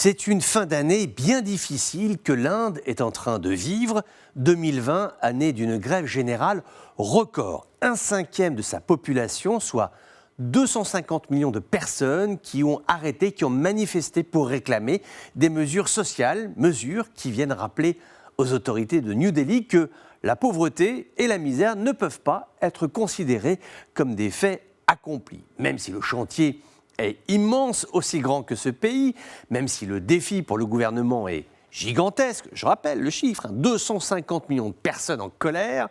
C'est une fin d'année bien difficile que l'Inde est en train de vivre. 2020, année d'une grève générale record. Un cinquième de sa population, soit 250 millions de personnes qui ont arrêté, qui ont manifesté pour réclamer des mesures sociales, mesures qui viennent rappeler aux autorités de New Delhi que la pauvreté et la misère ne peuvent pas être considérées comme des faits accomplis. Même si le chantier est immense, aussi grand que ce pays, même si le défi pour le gouvernement est gigantesque, je rappelle le chiffre, 250 millions de personnes en colère.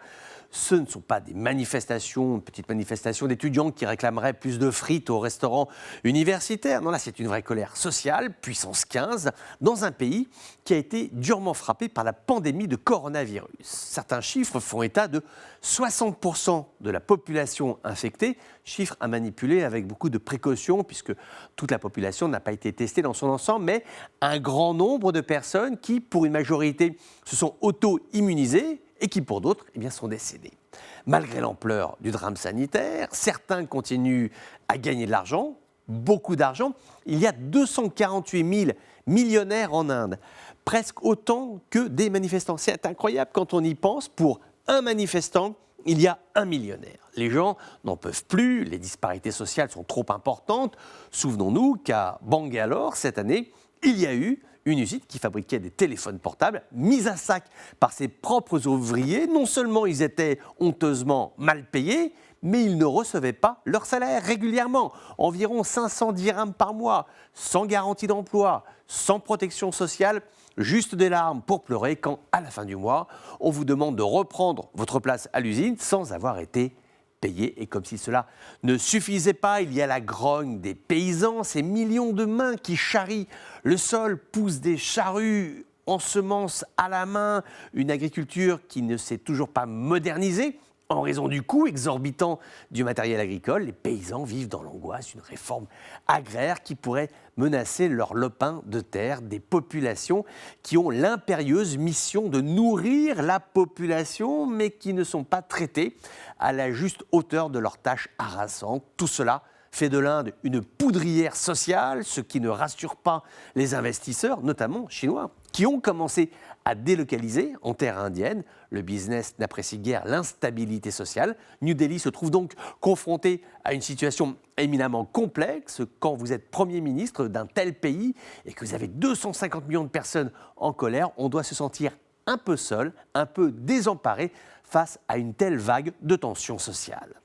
Ce ne sont pas des manifestations, petites manifestations d'étudiants qui réclameraient plus de frites au restaurant universitaire. Non, là, c'est une vraie colère sociale, puissance 15, dans un pays qui a été durement frappé par la pandémie de coronavirus. Certains chiffres font état de 60% de la population infectée, chiffre à manipuler avec beaucoup de précautions, puisque toute la population n'a pas été testée dans son ensemble, mais un grand nombre de personnes qui, pour une majorité, se sont auto-immunisées, et qui, pour d'autres, sont décédés. Malgré l'ampleur du drame sanitaire, certains continuent à gagner de l'argent, beaucoup d'argent. Il y a 248 000 millionnaires en Inde, presque autant que des manifestants. C'est incroyable quand on y pense. Pour un manifestant, il y a un millionnaire. Les gens n'en peuvent plus, les disparités sociales sont trop importantes. Souvenons-nous qu'à Bangalore, cette année, il y a eu une usine qui fabriquait des téléphones portables, mise à sac par ses propres ouvriers. Non seulement ils étaient honteusement mal payés, mais ils ne recevaient pas leur salaire régulièrement. Environ 500 dirhams par mois, sans garantie d'emploi, sans protection sociale, juste des larmes pour pleurer quand, à la fin du mois, on vous demande de reprendre votre place à l'usine sans avoir été payé. Et comme si cela ne suffisait pas, il y a la grogne des paysans, ces millions de mains qui charrient le sol, poussent des charrues, ensemencent à la main, une agriculture qui ne s'est toujours pas modernisée. En raison du coût exorbitant du matériel agricole, les paysans vivent dans l'angoisse d'une réforme agraire qui pourrait menacer leur lopin de terre, des populations qui ont l'impérieuse mission de nourrir la population, mais qui ne sont pas traitées à la juste hauteur de leurs tâches harassantes. Tout cela fait de l'Inde une poudrière sociale, ce qui ne rassure pas les investisseurs, notamment chinois, qui ont commencé à délocaliser en terre indienne. Le business n'apprécie guère l'instabilité sociale. New Delhi se trouve donc confronté à une situation éminemment complexe. Quand vous êtes Premier ministre d'un tel pays et que vous avez 250 millions de personnes en colère, on doit se sentir un peu seul, un peu désemparé face à une telle vague de tensions sociales.